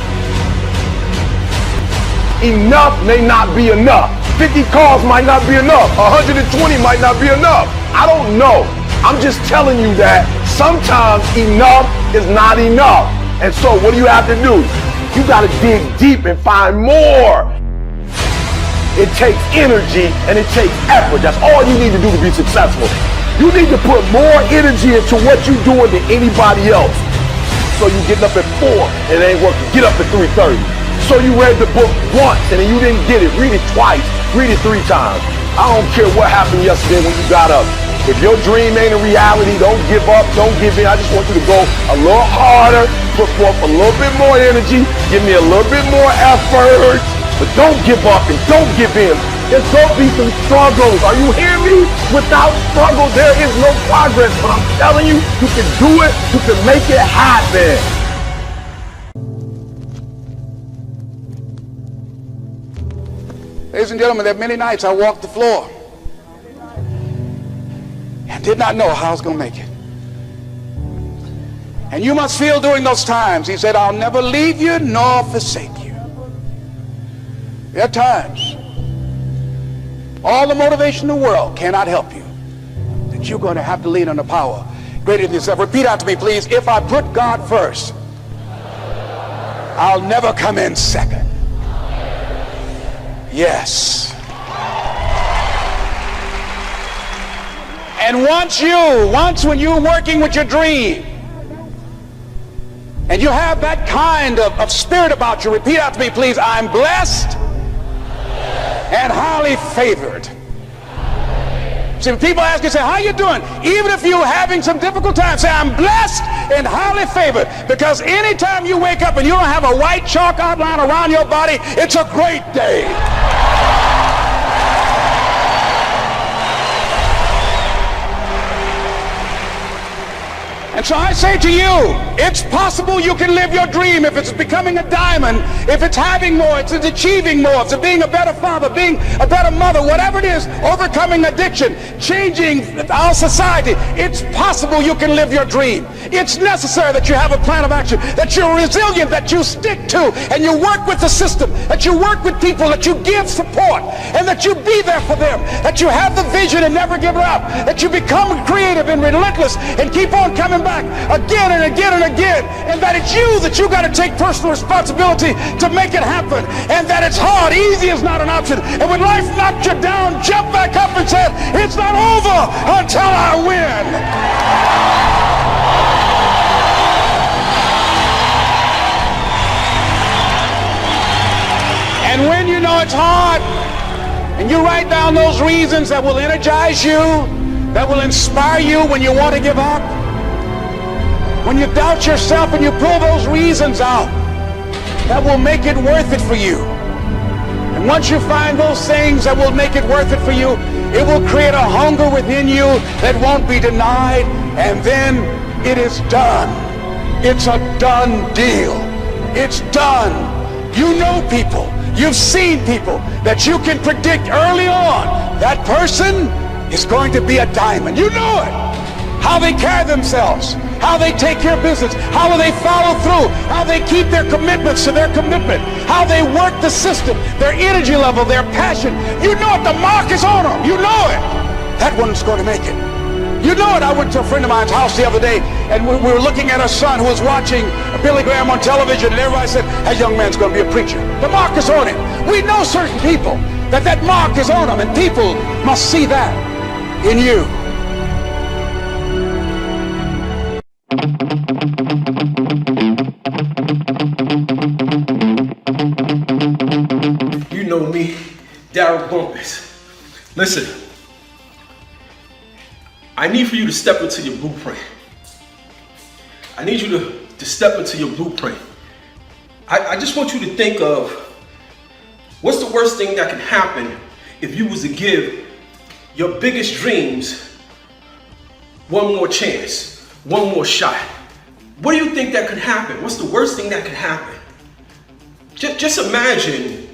Enough may not be enough. 50 cars might not be enough. 120 might not be enough. I don't know. I'm just telling you that sometimes enough is not enough. And so what do you have to do? You got to dig deep and find more. It takes energy and it takes effort. That's all you need to do to be successful. You need to put more energy into what you're doing than anybody else. So you getting up at 4 and it ain't working. Get up at 3:30. So you read the book once and then you didn't get it. Read it twice. Read it 3 times. I don't care what happened yesterday when you got up. If your dream ain't a reality, don't give up, don't give in. I just want you to go a little harder, put forth a little bit more energy, give me a little bit more effort, but don't give up and don't give in. There's gonna be some struggles. Are you hearing me? Without struggle, there is no progress. But I'm telling you, you can do it, you can make it happen. Ladies and gentlemen, there are many nights I walked the floor and did not know how I was going to make it. And you must feel during those times, he said, I'll never leave you nor forsake you. There are times, all the motivation in the world cannot help you, that you're going to have to lean on the power greater than yourself. Repeat out to me, please. If I put God first, I'll never come in second. Yes. And once when you're working with your dream and you have that kind of spirit about you, repeat out to me, please. I'm blessed and highly favored. See, when people ask you, say, how you doing? Even if you're having some difficult times, say, I'm blessed and highly favored. Because anytime you wake up and you don't have a white chalk outline around your body, it's a great day. And so I say to you, it's possible you can live your dream if it's becoming a diamond, if it's having more, if it's achieving more, if it's being a better father, being a better mother, whatever it is, overcoming addiction, changing our society. It's possible you can live your dream. It's necessary that you have a plan of action, that you're resilient, that you stick to, and you work with the system, that you work with people, that you give support, and that you be there for them, that you have the vision and never give it up, that you become creative and relentless and keep on coming back again and again and again, and that it's you that you got to take personal responsibility to make it happen, and that it's hard. Easy is not an option. And when life knocks you down, jump back up and say, it's not over until I win. And when you know it's hard, and you write down those reasons that will energize you, that will inspire you when you want to give up, when you doubt yourself and you pull those reasons out, that will make it worth it for you. And once you find those things that will make it worth it for you, it will create a hunger within you that won't be denied, and then it is done. It's a done deal. It's done. You know people, you've seen people that you can predict early on, that person is going to be a diamond. You know it. How they carry themselves, how they take care of business, how they follow through, how they keep their commitments to their commitment, how they work the system, their energy level, their passion. You know it. The mark is on them. You know it. That one's going to make it. You know it. I went to a friend of mine's house the other day, and we were looking at a son who was watching Billy Graham on television, and everybody said, that young man's going to be a preacher. The mark is on him. We know certain people that mark is on them, and people must see that in you. You know me, Darryl Bumpass. Listen, I need for you to step into your blueprint. I need you to step into your blueprint. I just want you to think of what's the worst thing that can happen if you was to give your biggest dreams one more chance, one more shot. What do you think that could happen? What's the worst thing that could happen? Just imagine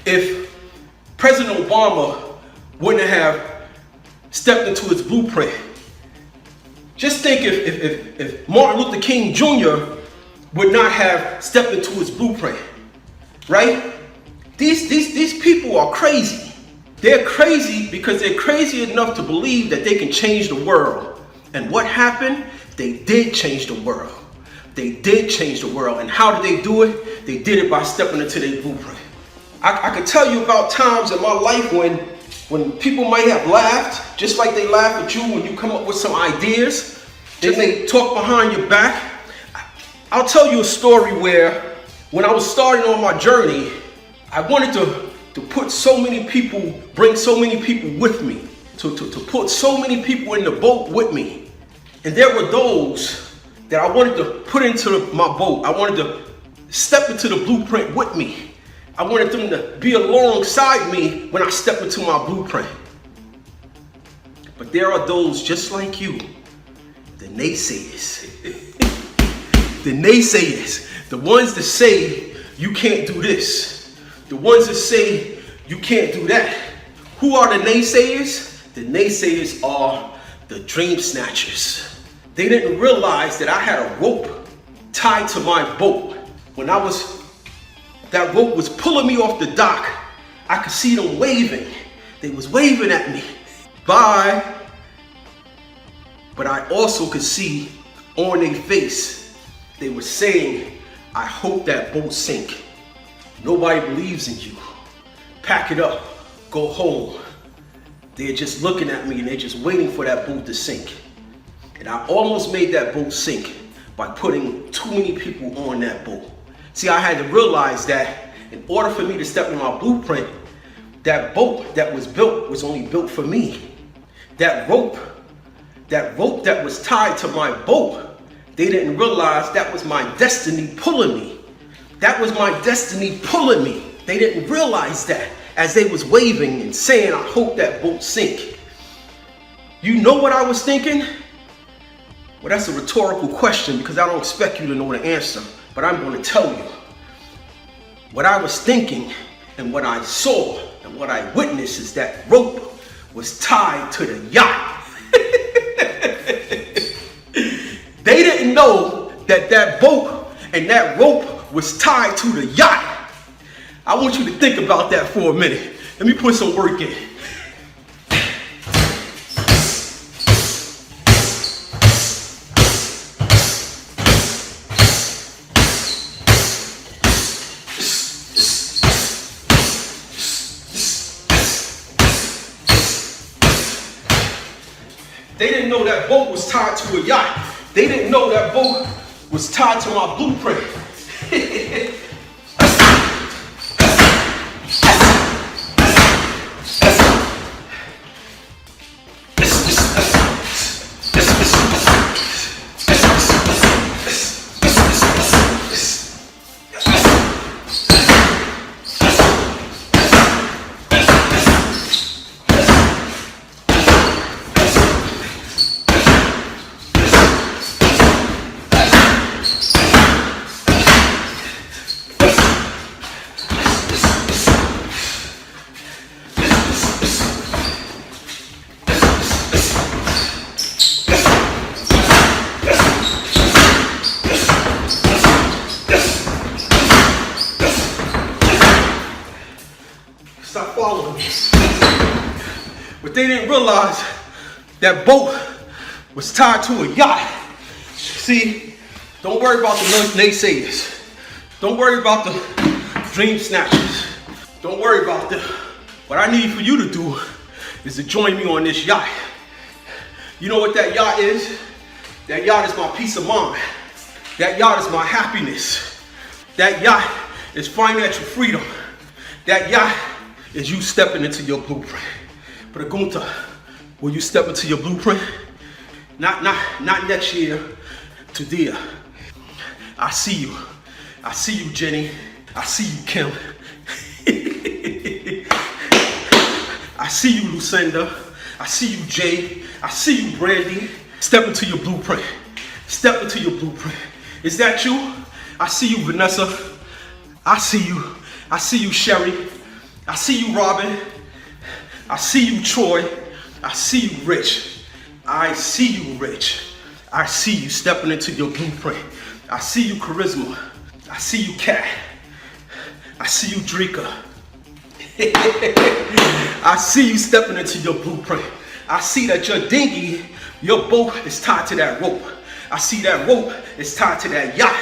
if President Obama wouldn't have stepped into his blueprint. Just think if Martin Luther King Jr. would not have stepped into his blueprint, right? These people are crazy. They're crazy because they're crazy enough to believe that they can change the world. And what happened? They did change the world. they did change the world. And how did they do it? They did it by stepping into their blueprint. I could tell you about times in my life when people might have laughed, just like they laugh at you when you come up with some ideas. Then they talk behind your back. I'll tell you a story where when I was starting on my journey, I wanted to put so many people, bring so many people with me, to put so many people in the boat with me. And there were those that I wanted to put into my boat. I wanted to step into the blueprint with me. I wanted them to be alongside me when I step into my blueprint. But there are those just like you, the naysayers. The naysayers, the ones that say you can't do this, the ones that say you can't do that. Who are the naysayers? The naysayers are the dream snatchers. They didn't realize that I had a rope tied to my boat. When that rope was pulling me off the dock, I could see them waving. They was waving at me. Bye. But I also could see on their face, they were saying, I hope that boat sink. Nobody believes in you. Pack it up, go home. They're just looking at me and they're just waiting for that boat to sink. And I almost made that boat sink by putting too many people on that boat. See, I had to realize that in order for me to step in my blueprint, that boat that was built was only built for me. That rope that was tied to my boat, they didn't realize that was my destiny pulling me. That was my destiny pulling me. They didn't realize that as they was waving and saying, I hope that boat sink. You know what I was thinking? Well, that's a rhetorical question because I don't expect you to know the answer, but I'm going to tell you. What I was thinking and what I saw and what I witnessed is that rope was tied to the yacht. They didn't know that that boat and that rope was tied to the yacht. I want you to think about that for a minute. Let me put some work in. They didn't know that boat was tied to a yacht. They didn't know that boat was tied to my blueprint. Stop following me. But they didn't realize that boat was tied to a yacht. See, don't worry about the naysayers. Don't worry about the dream snatchers. Don't worry about them. What I need for you to do is to join me on this yacht. You know what that yacht is? That yacht is my peace of mind. That yacht is my happiness. That yacht is financial freedom. That yacht is you stepping into your blueprint. Pregunta, will you step into your blueprint? Not next year, today. I see you. I see you, Jenny. I see you, Kim. I see you, Lucinda. I see you, Jay. I see you, Brandy. Step into your blueprint. Step into your blueprint. Is that you? I see you, Vanessa. I see you. I see you, Sherry. I see you, Robin. I see you, Troy. I see you, Rich. I see you, Rich. I see you stepping into your blueprint. I see you, Charisma. I see you, Kat. I see you, Drika. I see you stepping into your blueprint. I see that your dinghy, your boat is tied to that rope. I see that rope is tied to that yacht.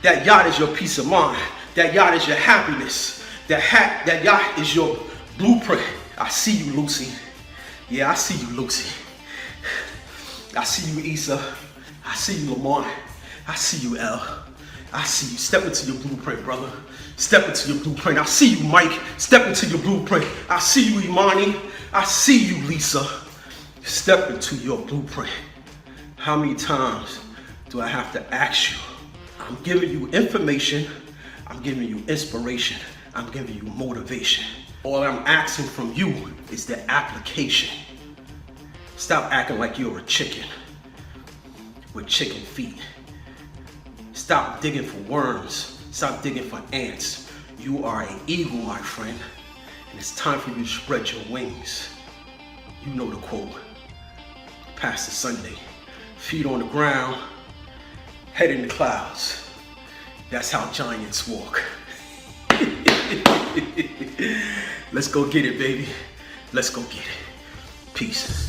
That yacht is your peace of mind. That yacht is your happiness. That yacht is your blueprint. I see you, Lucy. Yeah, I see you, Lucy. I see you, Issa. I see you, Lamar. I see you, L. I see you. Step into your blueprint, brother. Step into your blueprint. I see you, Mike. Step into your blueprint. I see you, Imani. I see you, Lisa. Step into your blueprint. How many times do I have to ask you? I'm giving you information. I'm giving you inspiration. I'm giving you motivation. All I'm asking from you is the application. Stop acting like you're a chicken with chicken feet. Stop digging for worms. Stop digging for ants. You are an eagle, my friend, and it's time for you to spread your wings. You know the quote, Pastor Sunday, feet on the ground, head in the clouds. That's how giants walk. Let's go get it, baby. Let's go get it. Peace.